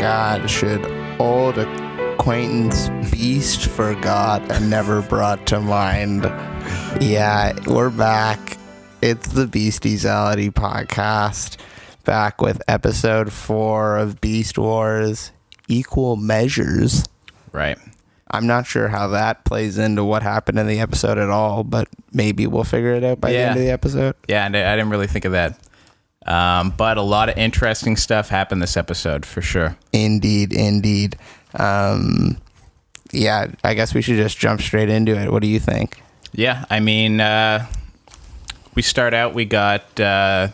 God, should old acquaintance Beast forgot and never brought to mind. Yeah, we're back. It's the Beastiesality podcast, back with episode 4 of Beast Wars, Equal Measures. Right. I'm not sure how that plays into what happened in the episode at all, but maybe we'll figure it out by the end of the episode. Yeah, and I didn't really think of that. But a lot of interesting stuff happened this episode, for sure. Indeed. Yeah, I guess we should just jump straight into it. What do you think? Yeah, I mean, we start out, we got the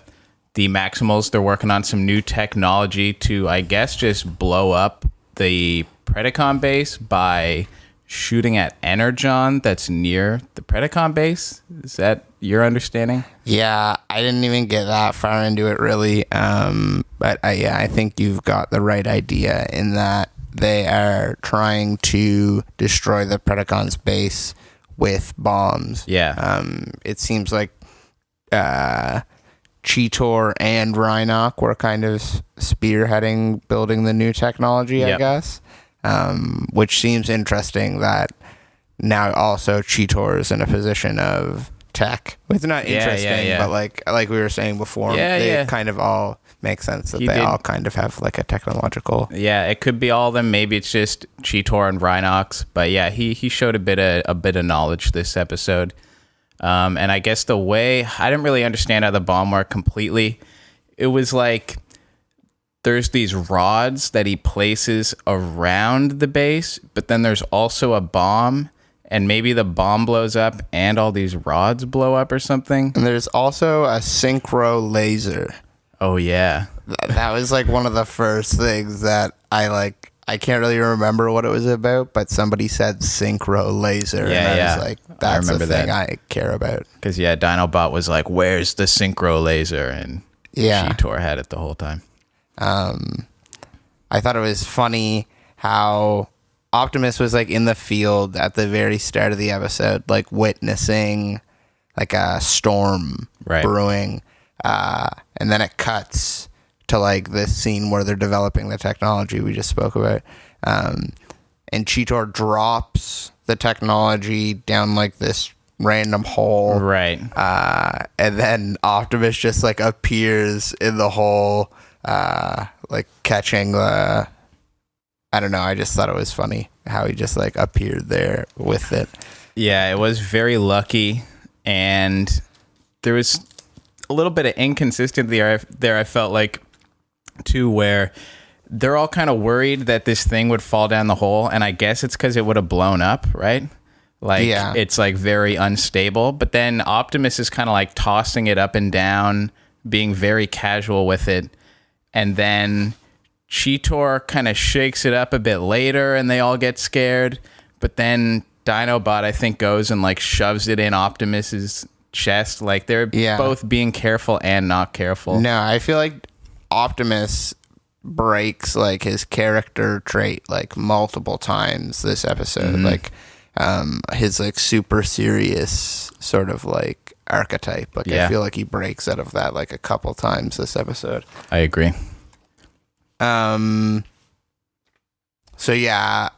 Maximals. They're working on some new technology to, I guess, just blow up the Predacon base by shooting at Energon that's near the Predacon base. Is that your understanding? Yeah, I didn't even get that far into it, really. But I think you've got the right idea in that they are trying to destroy the Predacon's base with bombs. Yeah. It seems like Cheetor and Rhinoc were kind of spearheading building the new technology, I guess. Which seems interesting that now also Cheetor is in a position of tech. It's not interesting, but like we were saying before, they kind of all make sense that they all kind of have like a technological. Yeah, it could be all of them. Maybe it's just Cheetor and Rhinox. But yeah, he showed a bit of knowledge this episode. And I guess the way I didn't really understand how the bomb worked completely. It was like there's these rods that he places around the base, but then there's also a bomb, and maybe the bomb blows up and all these rods blow up or something. And there's also a synchro laser. Oh, yeah. That was like one of the first things that I can't really remember what it was about, but somebody said synchro laser. Yeah, and I was like, that's the thing I care about. Because, Dinobot was like, where's the synchro laser? And Cheetor had it the whole time. I thought it was funny how Optimus was like in the field at the very start of the episode, like witnessing like a storm brewing, and then it cuts to like this scene where they're developing the technology we just spoke about, and Cheetor drops the technology down like this random hole, and then Optimus just like appears in the hole, like catching the, I don't know, I just thought it was funny how he just like appeared there with it. Yeah, it was very lucky, and there was a little bit of inconsistency there, I felt like, too, where they're all kind of worried that this thing would fall down the hole, and I guess it's because it would have blown up, right? Like, it's like very unstable, but then Optimus is kind of like tossing it up and down, being very casual with it. And then Cheetor kind of shakes it up a bit later and they all get scared. But then Dinobot, I think, goes and like shoves it in Optimus's chest. Like they're both being careful and not careful. No, I feel like Optimus breaks like his character trait like multiple times this episode. Like his like super serious sort of like archetype. Like I feel like he breaks out of that like a couple times this episode. I agree. So yeah,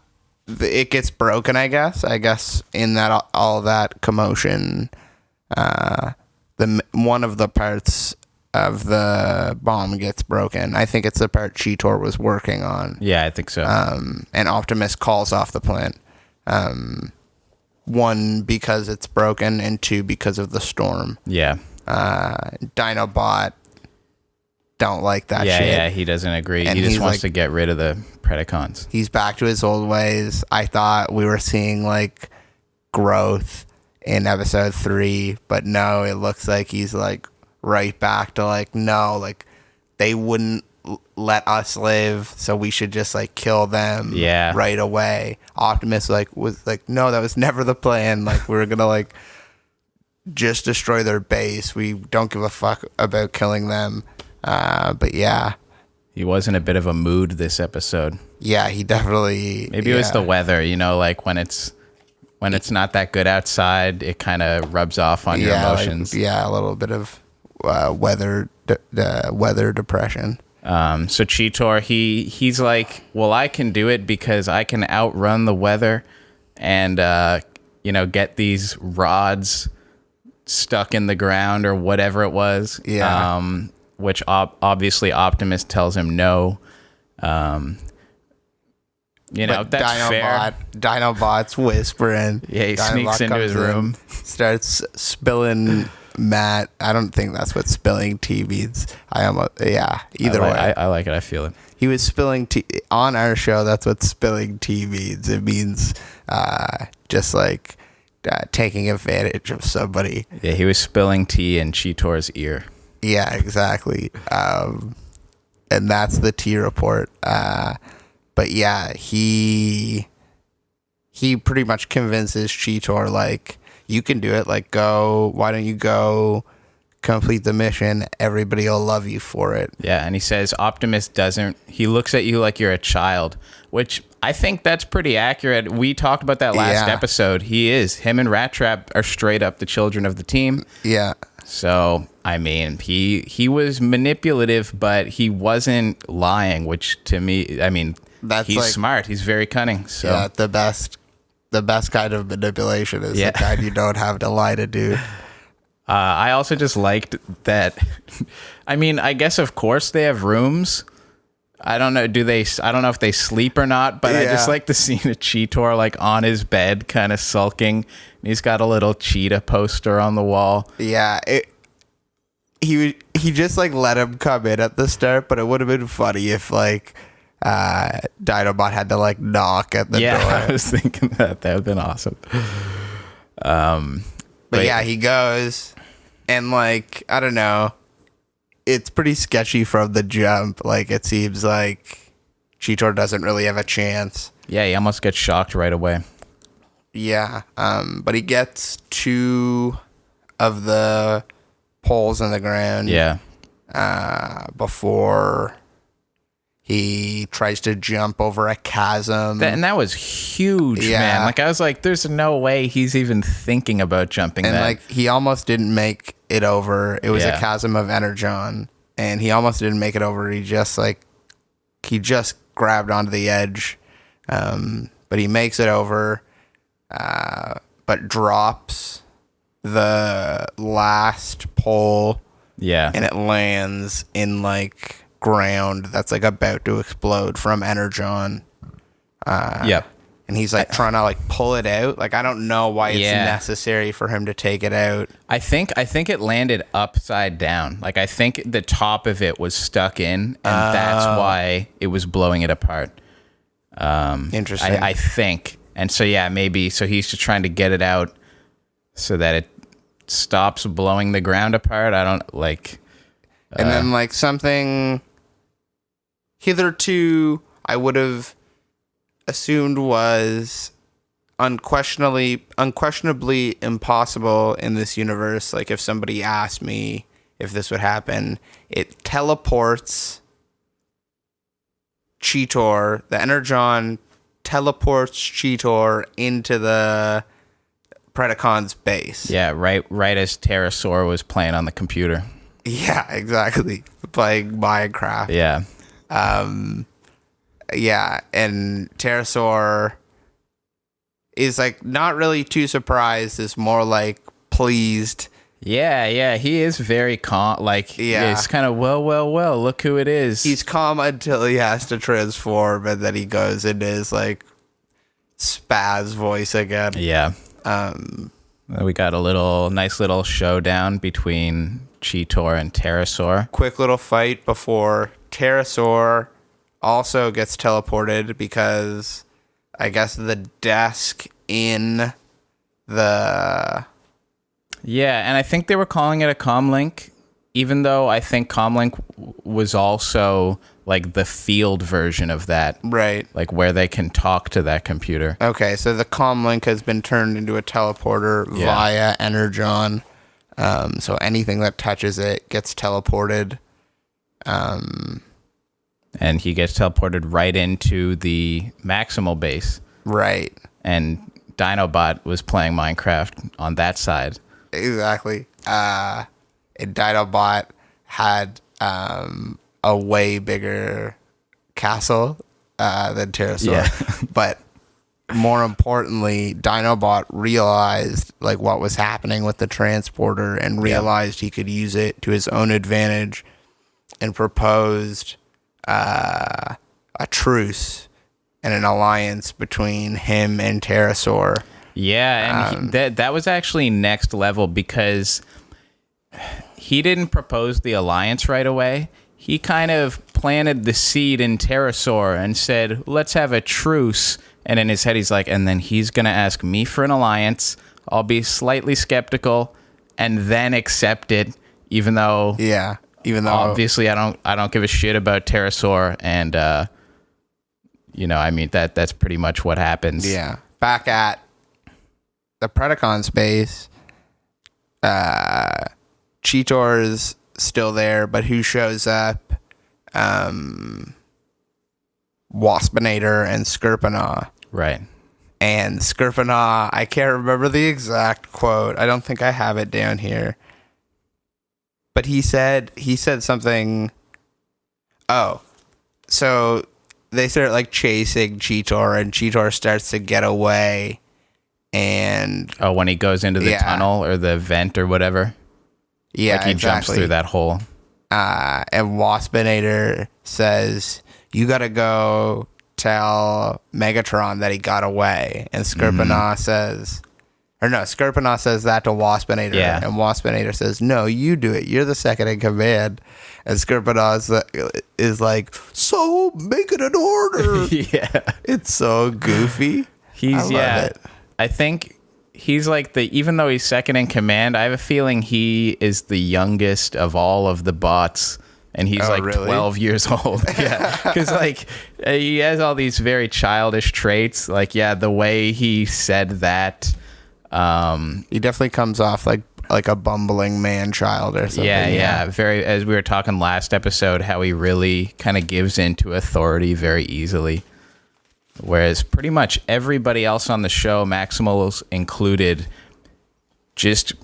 it gets broken, I guess in that all that commotion, the one of the parts of the bomb gets broken. I think it's the part Cheetor was working on. Yeah, I think so. And Optimus calls off the plant. One, because it's broken, and two, because of the storm. Yeah. Dinobot don't like that shit. Yeah, he doesn't agree. And he just wants to get rid of the Predacons. He's back to his old ways. I thought we were seeing like growth in episode 3, but no, it looks like he's like right back to like, no, like they wouldn't let us live, so we should just like kill them right away. Optimus was like, no, that was never the plan. Like we were gonna like just destroy their base. We don't give a fuck about killing them. But yeah, he was in a bit of a mood this episode. Yeah, he definitely. Maybe it was the weather. You know, like when it's not that good outside, it kind of rubs off on your emotions. Like, a little bit of weather depression. So Cheetor, he's like, well, I can do it because I can outrun the weather and, get these rods stuck in the ground or whatever it was. Yeah. Which obviously Optimus tells him no. That's fair. Dinobot's whispering. Yeah, he sneaks into his room. Starts spilling Matt. I don't think that's what spilling tea means. Either way. I like it. I feel it. He was spilling tea on our show. That's what spilling tea means. It means just like taking advantage of somebody. Yeah, he was spilling tea in Cheetor's ear. Yeah, exactly. And that's the tea report. But yeah, he pretty much convinces Cheetor, like, you can do it. Like, go. Why don't you go complete the mission? Everybody will love you for it. Yeah, and he says Optimus doesn't. He looks at you like you're a child, which I think that's pretty accurate. We talked about that last episode. He is. Him and Rat Trap are straight up the children of the team. Yeah. So, I mean, he was manipulative, but he wasn't lying, which to me, I mean, he's smart. He's very cunning. So yeah, the best kind of manipulation is the kind you don't have to lie to do. I also just liked that. I mean, I guess of course they have rooms. I don't know. I don't know if they sleep or not, but I just like the scene of Cheetor like on his bed, kind of sulking. And he's got a little cheetah poster on the wall. Yeah, he just like let him come in at the start, but it would have been funny if like Dinobot had to like knock at the door. Yeah, I was thinking that would have been awesome. But yeah, he goes, and like, I don't know, it's pretty sketchy from the jump. Like, it seems like Cheetor doesn't really have a chance. Yeah, he almost gets shocked right away. Yeah, but he gets 2 of the poles in the ground. Yeah. Before he tries to jump over a chasm. And that was huge, man. Like, I was like, there's no way he's even thinking about jumping that. And, like, he almost didn't make it over. It was a chasm of Energon. And he almost didn't make it over. He just grabbed onto the edge. But he makes it over, but drops the last pole. Yeah. And it lands in, like, ground that's like about to explode from Energon. Yep. And he's like trying to like pull it out. Like, I don't know why it's necessary for him to take it out. I think it landed upside down. Like, I think the top of it was stuck in, and that's why it was blowing it apart. Interesting. I think. And so maybe so he's just trying to get it out so that it stops blowing the ground apart. I don't like. And then like something hitherto I would have assumed was unquestionably impossible in this universe. Like, if somebody asked me if this would happen, it teleports Cheetor. The Energon teleports Cheetor into the Predacon's base. Yeah, right as Pterosaur was playing on the computer. Yeah, exactly. Playing Minecraft. Yeah. Yeah, and Pterosaur is like not really too surprised. Is more like pleased. Yeah, he is very calm. Like, it's kind of well. Look who it is. He's calm until he has to transform, and then he goes into his like spaz voice again. Yeah. We got a nice little showdown between Cheetor and Pterosaur. Quick little fight before Pterosaur also gets teleported because I guess the desk in the... Yeah, and I think they were calling it a comlink, even though I think comlink was also like the field version of that. Right. Like where they can talk to that computer. Okay, so the comlink has been turned into a teleporter via Energon. So anything that touches it gets teleported. And he gets teleported right into the Maximal base. Right. And Dinobot was playing Minecraft on that side. Exactly. And Dinobot had a a way bigger castle than Pterosaur. Yeah. But more importantly, Dinobot realized like what was happening with the transporter and realized he could use it to his own advantage and proposed a truce and an alliance between him and Pterosaur. Yeah, and that was actually next level because he didn't propose the alliance right away. He kind of planted the seed in Pterosaur and said, let's have a truce. And in his head, he's like, and then he's going to ask me for an alliance. I'll be slightly skeptical and then accept it, even though obviously I don't give a shit about Pterosaur. And, I mean, that's pretty much what happens. Yeah. Back at the Predacon space, Cheetor's still there, but who shows up? Waspinator and Skirpinaw. Right. And Skirpinaw, I can't remember the exact quote. I don't think I have it down here. But he said something. Oh, so they start like chasing Cheetor, and Cheetor starts to get away. And when he goes into the tunnel or the vent or whatever. Yeah, like he jumps through that hole. And Waspinator says, "You gotta go tell Megatron that he got away." And Skirpinaw says, Skirpinaw says that to Waspinator. Yeah. And Waspinator says, "No, you do it. You're the second in command." And Skirpinaw is like, "So make it an order." Yeah. It's so goofy. I love it. I think he's like even though he's second in command, I have a feeling he is the youngest of all of the bots. And he's really? 12 years old. Yeah. Because, he has all these very childish traits. The way he said that. He definitely comes off like a bumbling man-child or something. Yeah. Very, as we were talking last episode, how he really kind of gives into authority very easily. Whereas pretty much everybody else on the show, Maximals included, just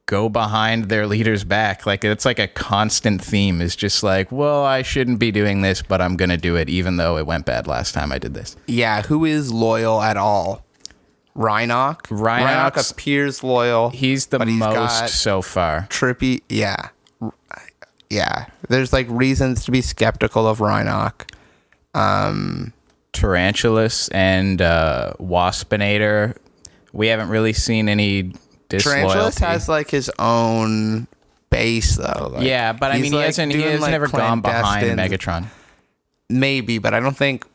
go behind their leader's back. It's like a constant theme. Is just like, well, I shouldn't be doing this, but I'm going to do it, even though it went bad last time I did this. Yeah, who is loyal at all? Rhinoc? Rhinoc appears loyal. He's the most so far. Trippy, yeah. Yeah, there's reasons to be skeptical of Rhinoc. Tarantulas and Waspinator, we haven't really seen any disloyalty. Tarantulas has his own base though. Yeah, but I mean, he has never gone behind Megatron. Maybe, but I don't think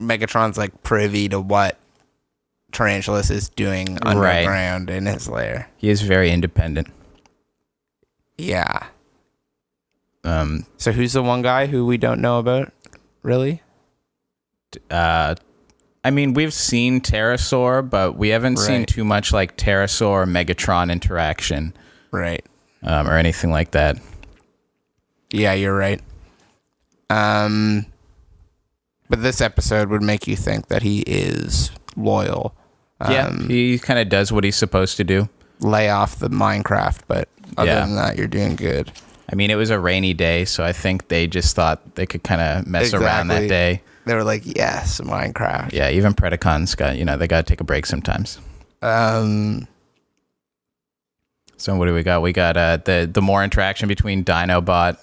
Megatron's privy to what Tarantulas is doing underground in his lair. He is very independent. Yeah. So who's the one guy who we don't know about, really? I mean, we've seen Pterosaur, but we haven't seen too much Pterosaur Megatron interaction, right? Or anything like that. Yeah, you're right. But this episode would make you think that he is loyal. He kind of does what he's supposed to do. Lay off the Minecraft, but other than that, you're doing good. I mean, it was a rainy day, so I think they just thought they could kind of mess around that day. They were like, yes, Minecraft. Yeah, even Predacons they got to take a break sometimes. So what do we got? We got the more interaction between Dinobot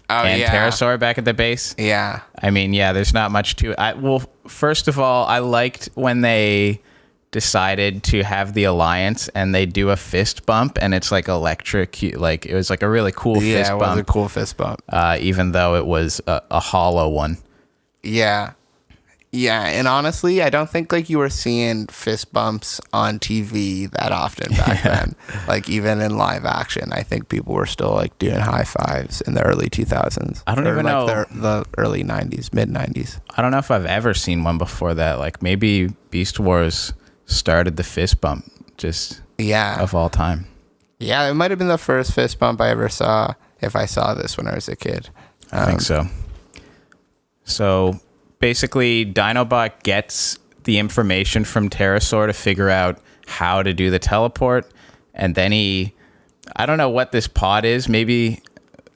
and Pterosaur back at the base. Yeah. I mean, there's not much to it. Well, first of all, I liked when they decided to have the alliance and they do a fist bump and it's electric. It was a really cool fist bump. Yeah, it was a cool fist bump. Even though it was a hollow one. Yeah. Yeah, and honestly, I don't think you were seeing fist bumps on TV that often back then. Even in live action, I think people were still doing high fives in the early 2000s. I don't even know the early 90s, mid 90s. I don't know if I've ever seen one before that. Maybe Beast Wars started the fist bump of all time. Yeah, it might have been the first fist bump I ever saw if I saw this when I was a kid. I think so. So basically, Dinobot gets the information from Pterosaur to figure out how to do the teleport. And then I don't know what this pod is. Maybe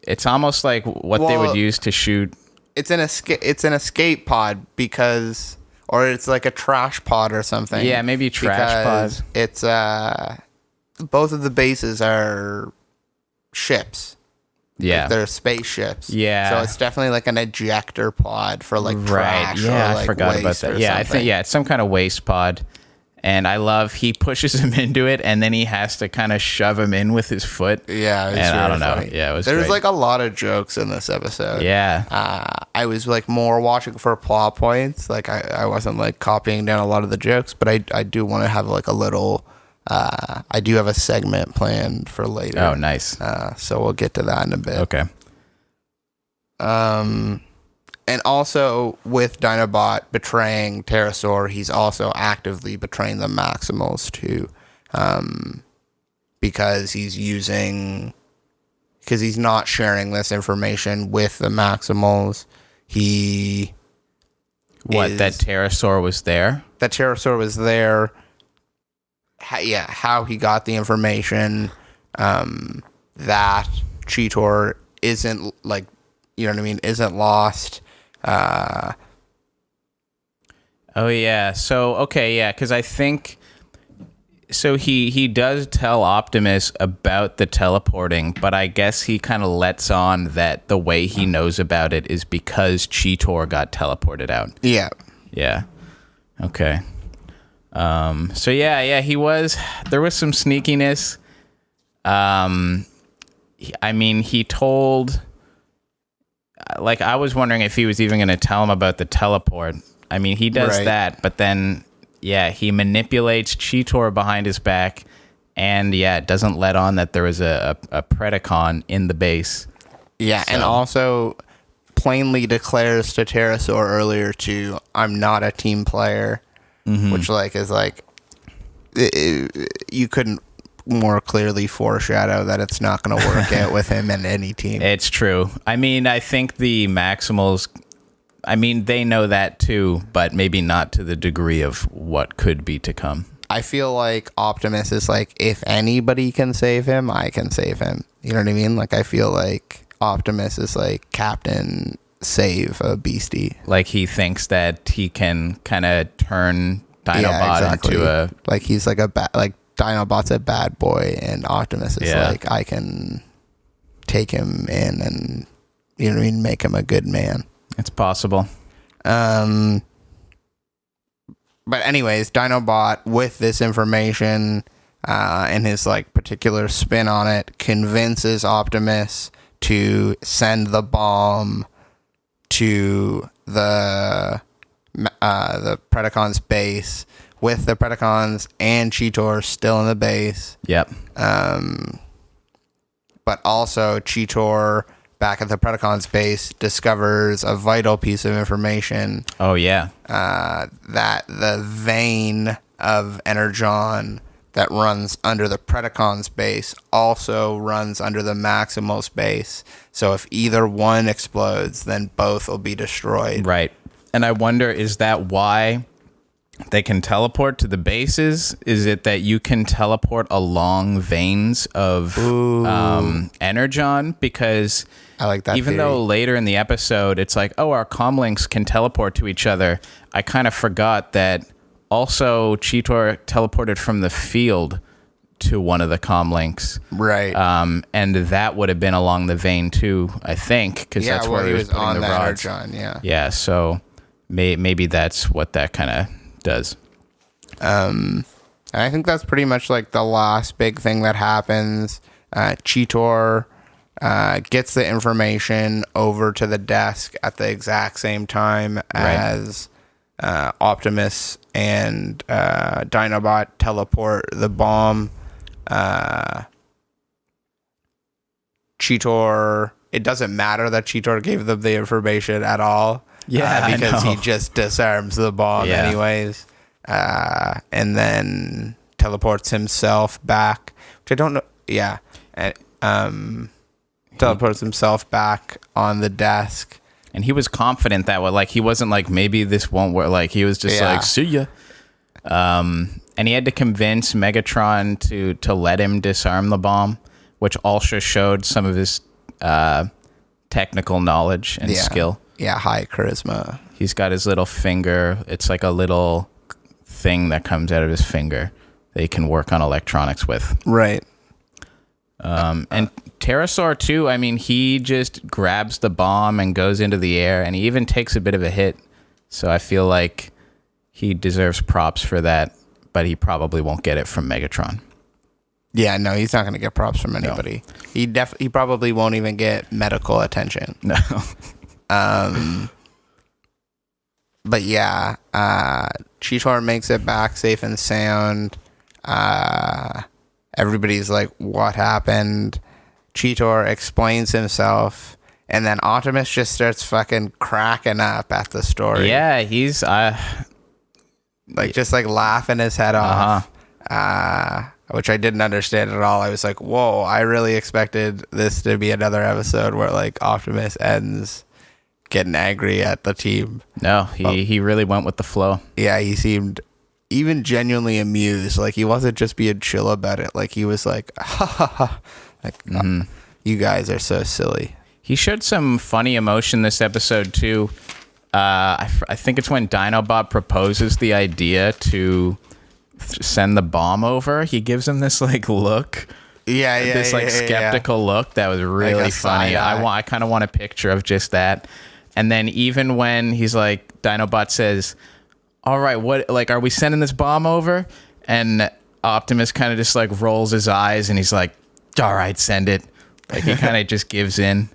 It's almost like what they would use to shoot. It's an escape pod because, or it's like a trash pod or something. Yeah, maybe trash pod. It's both of the bases are ships. Yeah, like they're spaceships. Yeah, so it's definitely like an ejector pod for like trash. Yeah, or like I forgot about that. Yeah, I think it's some kind of waste pod. And I love he pushes him into it, and then he has to kind of shove him in with his foot. Yeah, and I don't know. Yeah, it was. There's great. like a lot of jokes in this episode. Yeah, I was like more watching for plot points. Like I wasn't like copying down a lot of the jokes, but I do want to have like a little. I do have a segment planned for later. Oh, nice. So we'll get to that in a bit. Okay. And also with Dinobot betraying Pterosaur, he's also actively betraying the Maximals too, because he's not sharing this information with the Maximals. That Pterosaur was there? That Pterosaur was there. How he got the information, that Cheetor isn't like, you know what I mean, isn't lost. Oh yeah. So okay, yeah, because I think so. He does tell Optimus about the teleporting, but I guess he kind of lets on that the way he knows about it is because Cheetor got teleported out. Yeah. Yeah. Okay. So yeah, he was. There was some sneakiness. I mean, he told. Like, I was wondering if he was even going to tell him about the teleport. I mean, he does that, but then, yeah, he manipulates Cheetor behind his back, and, yeah, doesn't let on that there was a Predacon in the base. Yeah, so. And also plainly declares to Pterosaur earlier, too, I'm not a team player, which, like, is, like, you couldn't more clearly foreshadow that it's not going to work out with him and any team. It's true. I mean, I think the Maximals, I mean, they know that too, but maybe not to the degree of what could be to come. I feel like Optimus is like, if anybody can save him, I can save him. You know what I mean? Like, I feel like Optimus is like Captain Save a Beastie. Like, he thinks that he can kind of turn Dinobot into a... Like, he's like Dinobot's a bad boy, and Optimus is like, I can take him in and, you know what I mean, make him a good man. It's possible. But anyways, Dinobot, with this information and his like particular spin on it, convinces Optimus to send the bomb to the Predacon's base, with the Predacons and Cheetor still in the base. Yep. But also Cheetor, back at the Predacon's base, discovers a vital piece of information. Oh, yeah. That the vein of Energon that runs under the Predacon's base also runs under the Maximal's base. So if either one explodes, then both will be destroyed. Right. And I wonder, is that why they can teleport to the bases? Is it that you can teleport along veins of Energon? Because I like that even theory. though later in the episode it's like, oh, our comlinks can teleport to each other, I kind of forgot that also Cheetor teleported from the field to one of the comlinks. Right. And that would have been along the vein too, I think, because that's where he was putting on the rods. Energon, yeah. Yeah, so maybe that's what that kind of does. And I think that's pretty much like the last big thing that happens. Cheetor gets the information over to the desk at the exact same time as Optimus and Dinobot teleport the bomb. Cheetor, it doesn't matter that Cheetor gave them the information at all. Yeah, because he just disarms the bomb anyways, and then teleports himself back, which I don't know. Yeah, teleports himself back on the desk, and he was confident that way. Like, he wasn't like, maybe this won't work. Like, he was just like, see ya. And he had to convince Megatron to let him disarm the bomb, which also showed some of his technical knowledge and skill. Yeah, high charisma. He's got his little finger. It's like a little thing that comes out of his finger that he can work on electronics with. Right. And Pterosaur too, I mean, he just grabs the bomb and goes into the air, and he even takes a bit of a hit. So I feel like he deserves props for that, but he probably won't get it from Megatron. Yeah, no, he's not going to get props from anybody. No. He probably won't even get medical attention. No. But yeah, Cheetor makes it back safe and sound. Everybody's like, what happened? Cheetor explains himself, and then Optimus just starts fucking cracking up at the story. Yeah, he's just laughing his head off. Which I didn't understand at all. I was like, whoa, I really expected this to be another episode where like Optimus ends getting angry at the team. No, he really went with the flow. Yeah, he seemed even genuinely amused. Like, he wasn't just being chill about it. Like, he was like, ha ha ha. Like, oh, you guys are so silly. He showed some funny emotion this episode, too. I think it's when Dinobot proposes the idea to send the bomb over. He gives him this, like, look. This skeptical look. That was really like funny. I kind of want a picture of just that. And then even when he's like, Dinobot says, all right, what, like, are we sending this bomb over? And Optimus kind of just like rolls his eyes and he's like, all right, send it. Like, he kind of just gives in.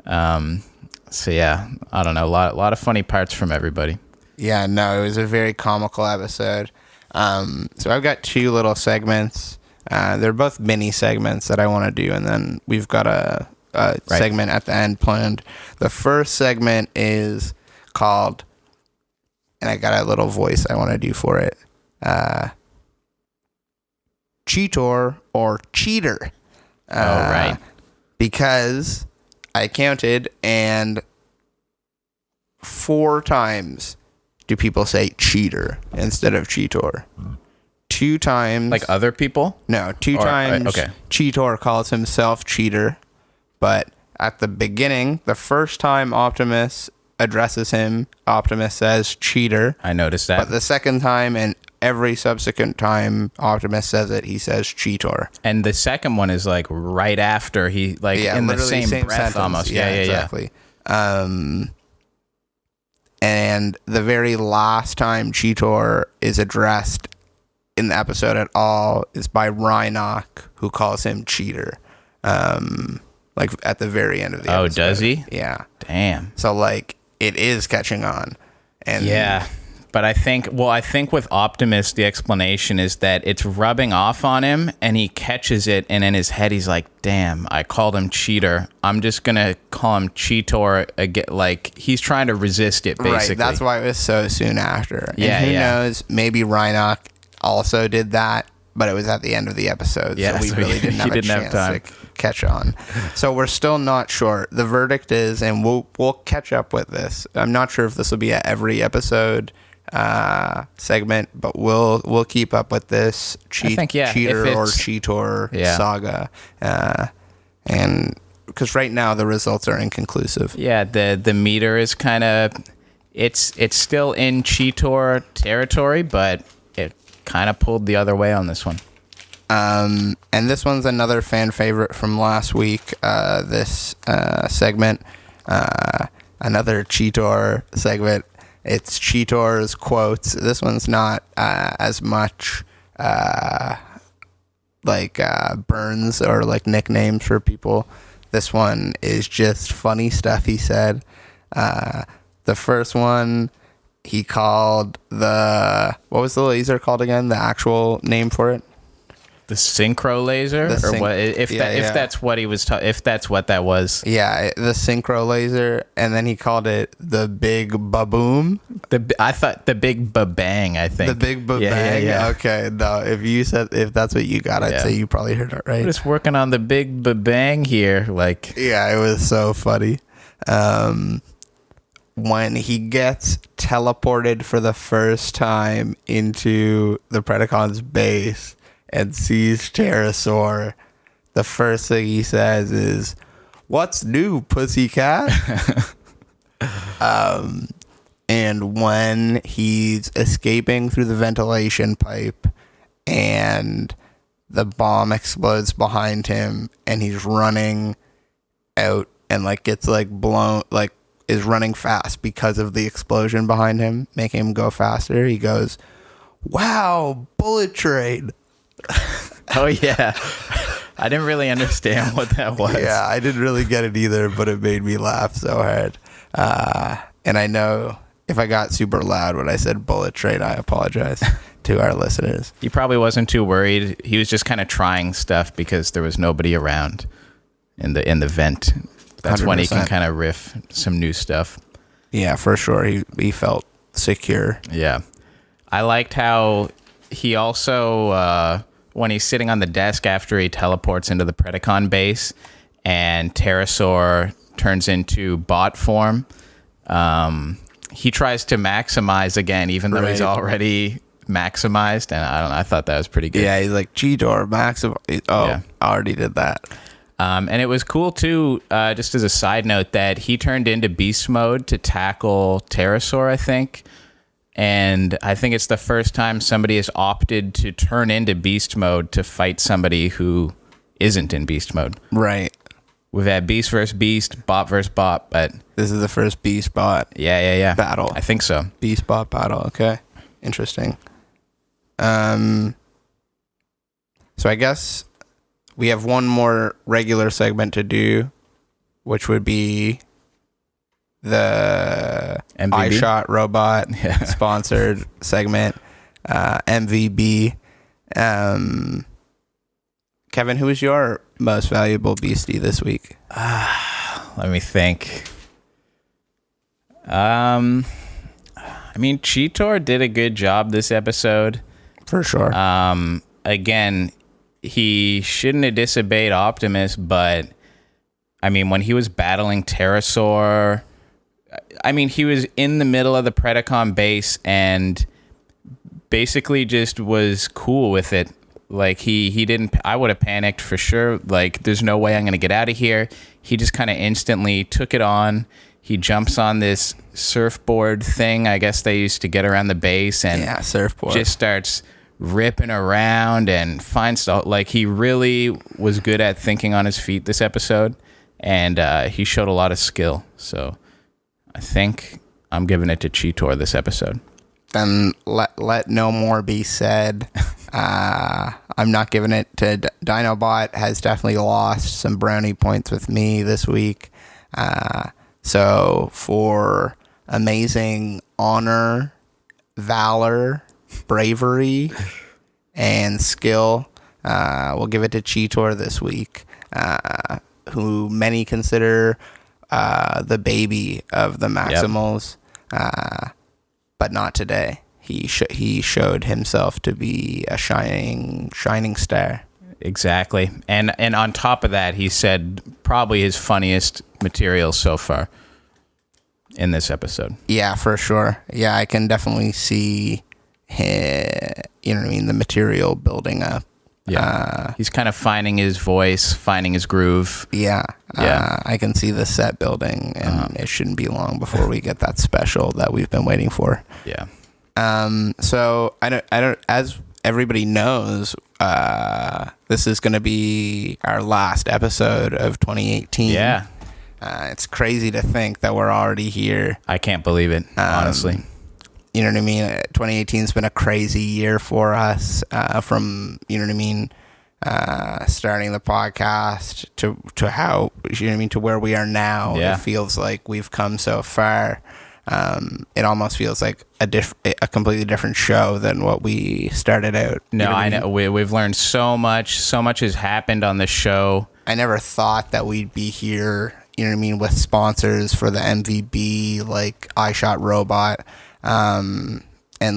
So yeah, I don't know. A lot of funny parts from everybody. Yeah, no, it was a very comical episode. So I've got two little segments. They're both mini segments that I want to do. And then we've got a segment at the end planned. The first segment is called, and I got a little voice I want to do for it, Cheetor or Cheater. Right. Because I counted, and 4 times do people say cheater instead of Cheetor. 2 times. Like other people? No, 2 times. Okay. Cheetor calls himself Cheater. But at the beginning, the first time Optimus addresses him, Optimus says cheater. I noticed that. But the second time and every subsequent time Optimus says it, he says Cheetor. And the second one is like right after he, like in the same breath sentence. Almost. Yeah, exactly. And the very last time Cheetor is addressed in the episode at all is by Rhinoc, who calls him cheater. Like at the very end of the episode. Oh, does he? Yeah. Damn. So like it is catching on. And yeah. But I think with Optimus, the explanation is that it's rubbing off on him and he catches it, and in his head he's like, damn, I called him cheater. I'm just going to call him Cheetor again. Like, he's trying to resist it, basically. Right. That's why it was so soon after. Yeah. And who knows? Maybe Rhinoc also did that, but it was at the end of the episode. Yeah, so we really didn't have a chance to catch on. So we're still not sure. The verdict is, and we'll catch up with this. I'm not sure if this will be at every episode segment, but we'll keep up with this cheater or Cheetor saga. And because right now the results are inconclusive. Yeah, the meter is kind of it's still in Cheetor territory, but it kind of pulled the other way on this one. And this one's another fan favorite from last week. This segment, another Cheetor segment. It's Cheetor's quotes. This one's not as much like burns or like nicknames for people. This one is just funny stuff he said. The first one, he called what was the laser called again? The actual name for it? The synchro laser, or what? If that's what he was, if that's what that was. Yeah, the synchro laser, and then he called it the big baboom. I thought the big babang. I think the big babang. Yeah. Okay, no, if that's what you got, I'd say you probably heard it right. We're just working on the big babang here, like. Yeah, it was so funny. When he gets teleported for the first time into the Predacon's base and sees Pterosaur, the first thing he says is, What's new, pussycat? And when he's escaping through the ventilation pipe and the bomb explodes behind him and he's running out and like gets like blown, like is running fast because of the explosion behind him, making him go faster, he goes, "Wow, bullet train." Oh yeah. I didn't really understand what that was. Yeah, I didn't really get it either, but it made me laugh so hard. And I know if I got super loud when I said bullet train, I apologize to our listeners. He probably wasn't too worried. He was just kind of trying stuff because there was nobody around in the vent. That's 100%. When he can kind of riff some new stuff. Yeah, for sure. He felt secure. Yeah. I liked how he also, when he's sitting on the desk after he teleports into the Predacon base and Pterosaur turns into bot form, he tries to maximize again, even though he's already maximized. And I thought that was pretty good. Yeah, he's like, Cheetor, maximize. Oh, yeah. I already did that. And it was cool, too, just as a side note, that he turned into beast mode to tackle Pterosaur, I think. And I think it's the first time somebody has opted to turn into beast mode to fight somebody who isn't in beast mode. Right. We've had beast versus beast, bot versus bot, but this is the first beast bot. Yeah. Battle. I think so. Beast bot battle. Okay. Interesting. So I guess we have one more regular segment to do, which would be the iShot Robot sponsored segment, MVB. Kevin, who is your most valuable beastie this week? Let me think. I mean, Cheetor did a good job this episode. For sure. Again, he shouldn't have disobeyed Optimus, but I mean, when he was battling Pterosaur, I mean, he was in the middle of the Predacon base and basically just was cool with it. Like, he didn't, I would have panicked for sure. Like, there's no way I'm going to get out of here. He just kind of instantly took it on. He jumps on this surfboard thing, I guess they used to get around the base, and surfboard. Just starts ripping around and finds stuff. Like, he really was good at thinking on his feet this episode, and he showed a lot of skill. So I think I'm giving it to Cheetor this episode. Then let no more be said. I'm not giving it to Dinobot. Has definitely lost some brownie points with me this week. So for amazing honor, valor, bravery, and skill, we'll give it to Cheetor this week, who many consider the baby of the Maximals, but not today. He showed himself to be a shining star. Exactly. And on top of that, he said probably his funniest material so far in this episode. Yeah, for sure. Yeah, I can definitely see the material building up. Yeah. He's kind of finding his voice, finding his groove. Yeah. I can see the set building, and it shouldn't be long before we get that special that we've been waiting for. Yeah. So I don't, as everybody knows, this is going to be our last episode of 2018. Yeah. It's crazy to think that we're already here. I can't believe it, honestly. You know what I mean? 2018 has been a crazy year for us, from, you know what I mean, starting the podcast to how, you know what I mean, to where we are now. Yeah. It feels like we've come so far. It almost feels like a completely different show than what we started out. No, I know. We've learned so much. So much has happened on the show. I never thought that we'd be here, you know what I mean, with sponsors for the MVB, like iShot Robot, and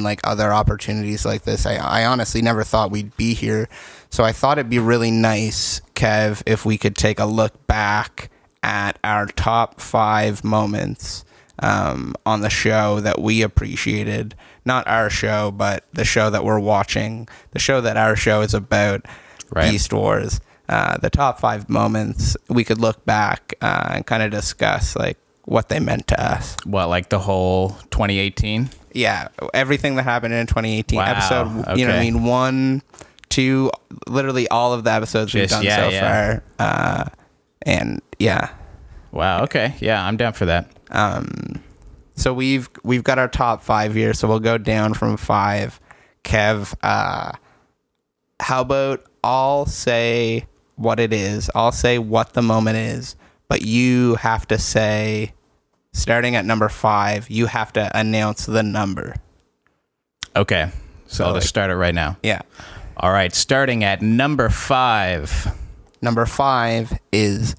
like other opportunities like this. I honestly never thought we'd be here. So I thought it'd be really nice, Kev, if we could take a look back at our top 5 moments on the show that we appreciated. Not our show, but the show that we're watching, the show that our show is about, right. Beast Wars. the top 5 moments, we could look back and kind of discuss like what they meant to us. What, like the whole 2018? Yeah, everything that happened in 2018 Wow, episode. okay. You know what I mean? 1, 2, literally all of the episodes we've done far. And yeah. Wow. Okay. Yeah, I'm down for that. So we've got our top 5 here. So we'll go down from 5. Kev, how about I'll say what it is. I'll say what the moment is, but you have to say, starting at number 5, you have to announce the number. Okay. So I'll just start it right now. Yeah. All right. Starting at number 5. Number 5 is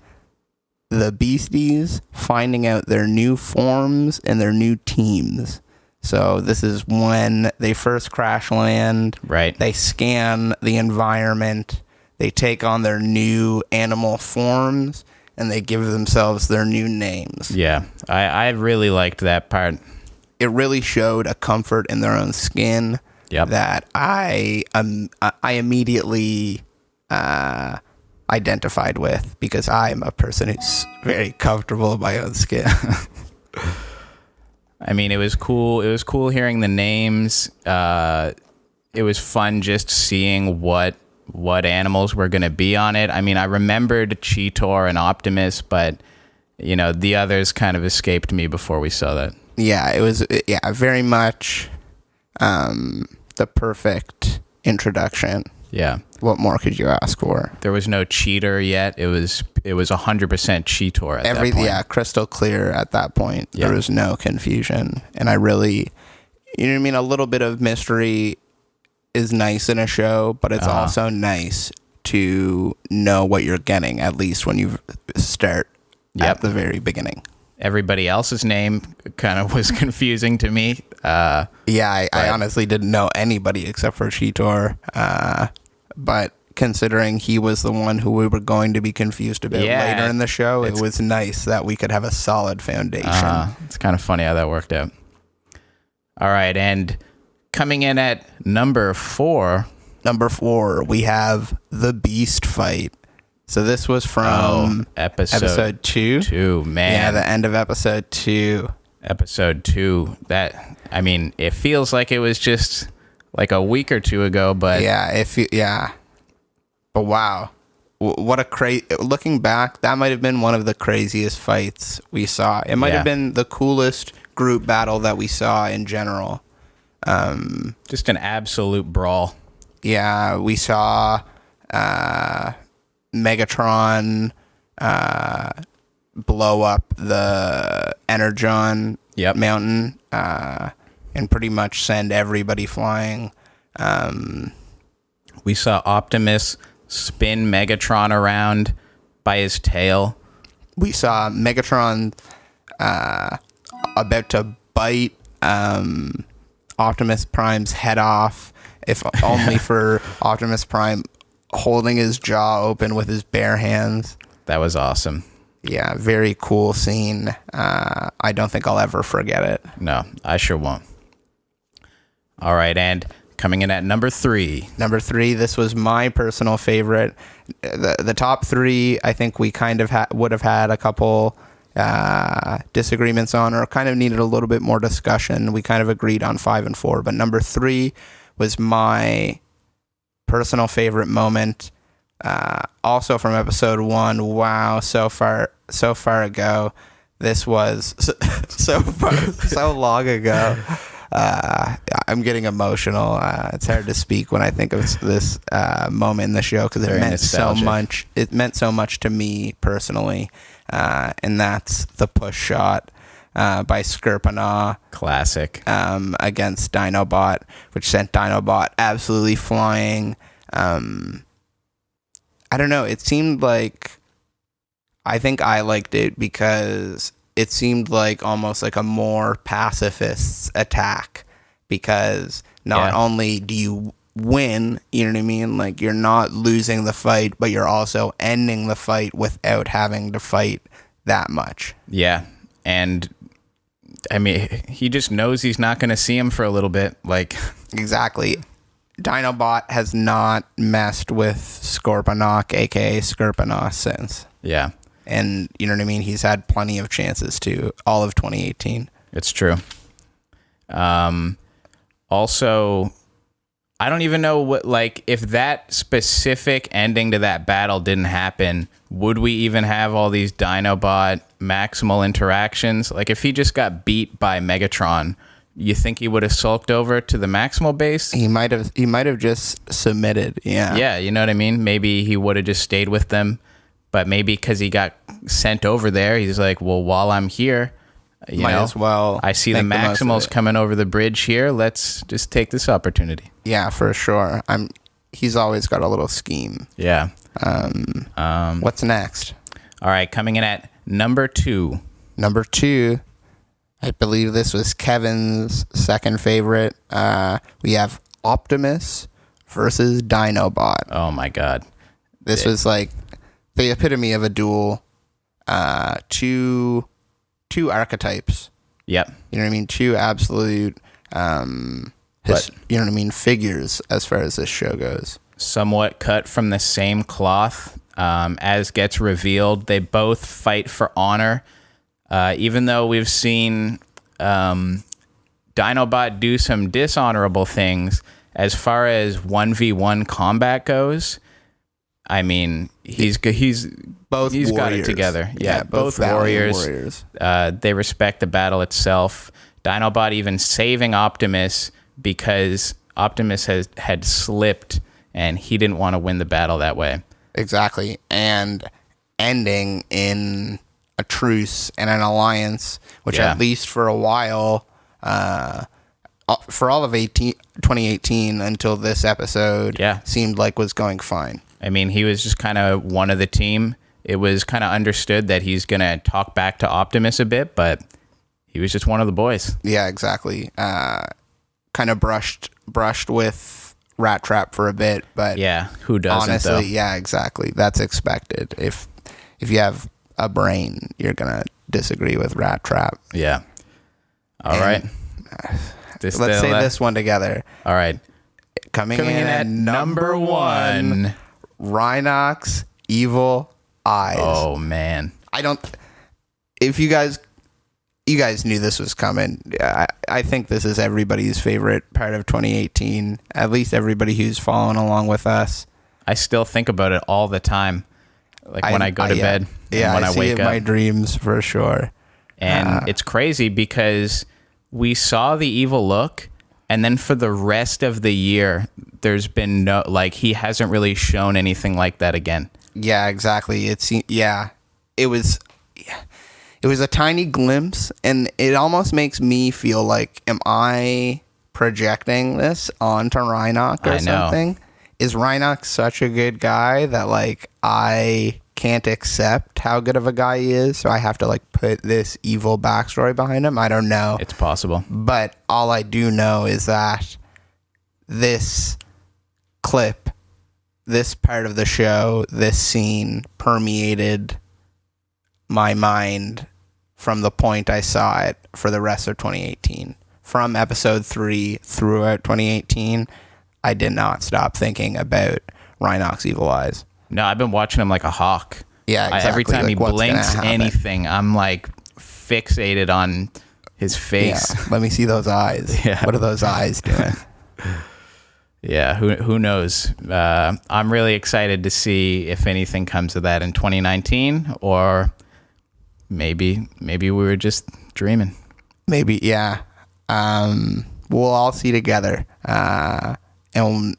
the Beasties finding out their new forms and their new teams. So this is when they first crash land. Right. They scan the environment. They take on their new animal forms, and they give themselves their new names. Yeah. I really liked that part. It really showed a comfort in their own skin that I immediately identified with, because I'm a person who's very comfortable in my own skin. I mean, it was cool. It was cool hearing the names. It was fun just seeing what animals were going to be on it. I mean, I remembered Cheetor and Optimus, but the others kind of escaped me before we saw that. Yeah, it was very much the perfect introduction. Yeah. What more could you ask for? There was no Cheetor yet. It was 100% Cheetor at that point. Yeah, crystal clear at that point. Yeah. There was no confusion. And I really, you know what I mean? A little bit of mystery is nice in a show, but it's also nice to know what you're getting, at least when you start at the very beginning. Everybody else's name kind of was confusing to me. I honestly didn't know anybody except for Cheetor. But considering he was the one who we were going to be confused a bit later in the show, it was nice that we could have a solid foundation. It's kind of funny how that worked out. All right, and coming in at number 4. Number 4, we have the Beast fight. So this was from episode 2. 2, man. Yeah, the end of episode 2. Episode 2. It feels like it was just like a week or 2 ago, but but wow, what a looking back, that might have been one of the craziest fights we saw. It might have been the coolest group battle that we saw in general. Just an absolute brawl. Yeah, we saw Megatron blow up the Energon mountain and pretty much send everybody flying. We saw Optimus spin Megatron around by his tail. We saw Megatron about to bite Optimus Prime's head off, if only for Optimus Prime holding his jaw open with his bare hands. That was awesome. Yeah, very cool scene. I don't think I'll ever forget it. No, I sure won't. All right, and coming in at number 3. Number 3, this was my personal favorite. The top 3, I think we kind of would have had a couple disagreements on, or kind of needed a little bit more discussion. We kind of agreed on 5 and 4, but number 3 was my personal favorite moment. Also from episode 1. Wow, so far ago. This was so long ago. I'm getting emotional. It's hard to speak when I think of this moment in the show, because it meant nostalgic. So much. It meant so much to me personally, and that's the push shot by Skirpanaw. Classic. Against Dinobot, which sent Dinobot absolutely flying. I don't know. It seemed like, I think I liked it because it seemed like almost like a more pacifist's attack, because not only do you win, you know what I mean? Like, you're not losing the fight, but you're also ending the fight without having to fight that much. Yeah. And I mean, he just knows he's not going to see him for a little bit. Like, exactly. Dinobot has not messed with Scorponok, aka Scorponok, since. Yeah. And you know what I mean? He's had plenty of chances to all of 2018. It's true. Also, I don't even know what, like, if that specific ending to that battle didn't happen, would we even have all these Dinobot maximal interactions? Like, if he just got beat by Megatron, you think he would have sulked over to the maximal base? He might have just submitted. Yeah. Yeah, you know what I mean? Maybe he would have just stayed with them, but maybe because he got sent over there, he's like, well, while I'm here, might as well. I see the Maximals coming over the bridge here. Let's just take this opportunity. Yeah, for sure. He's always got a little scheme. Yeah. What's next? All right, coming in at number 2. Number 2, I believe this was Kevin's second favorite. We have Optimus versus Dinobot. Oh my God. This was like the epitome of a duel. Two archetypes. Yep. You know what I mean? Two absolute, you know what I mean, figures as far as this show goes. Somewhat cut from the same cloth. As gets revealed, they both fight for honor. Even though we've seen Dinobot do some dishonorable things, as far as 1v1 combat goes, I mean, he's got it together. Yeah, both warriors. They respect the battle itself. Dinobot even saving Optimus because Optimus had slipped and he didn't want to win the battle that way. Exactly. And ending in a truce and an alliance, which at least for a while, for all of 2018 until this episode, seemed like was going fine. I mean, he was just kind of one of the team. It was kind of understood that he's going to talk back to Optimus a bit, but he was just one of the boys. Yeah, exactly. Kind of brushed with Rat Trap for a bit, but yeah, who doesn't? Honestly, though? Yeah, exactly. That's expected. If you have a brain, you're gonna disagree with Rat Trap. Yeah. All right. Let's say this one together. All right. Coming in at number 1, Rhinox Evil Eyes. Oh man. If you guys knew this was coming. I think this is everybody's favorite part of 2018. At least everybody who's following along with us. I still think about it all the time. Like when I go to bed and when I wake up. In my dreams for sure. And it's crazy because we saw the evil look, and then for the rest of the year, there's been he hasn't really shown anything like that again. Yeah, exactly. It was a tiny glimpse, and it almost makes me feel like, am I projecting this onto Rhinox or something? Is Rhinox such a good guy that I can't accept how good of a guy he is, so I have to put this evil backstory behind him? I don't know. It's possible. But all I do know is that this clip, this part of the show, this scene permeated my mind from the point I saw it for the rest of 2018. From episode 3 throughout 2018, I did not stop thinking about Rhinox Evil Eyes. No, I've been watching him like a hawk. Yeah, exactly. Every time he blinks anything, I'm fixated on his face. Yeah. Let me see those eyes. Yeah. What are those eyes doing? Yeah, who knows? I'm really excited to see if anything comes of that in 2019, or maybe we were just dreaming. Maybe, yeah. We'll all see together. And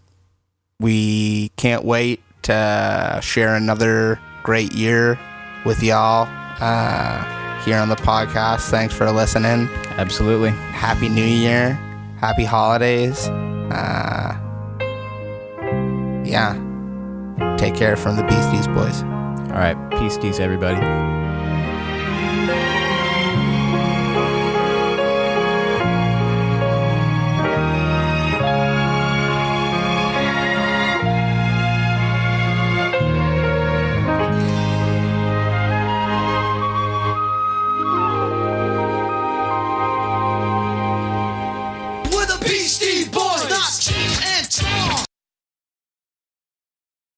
we can't wait to share another great year with y'all here on the podcast. Thanks for listening. Absolutely. Happy New Year. Happy holidays. Yeah. Take care from the Beasties Boys. All right. Beasties, everybody.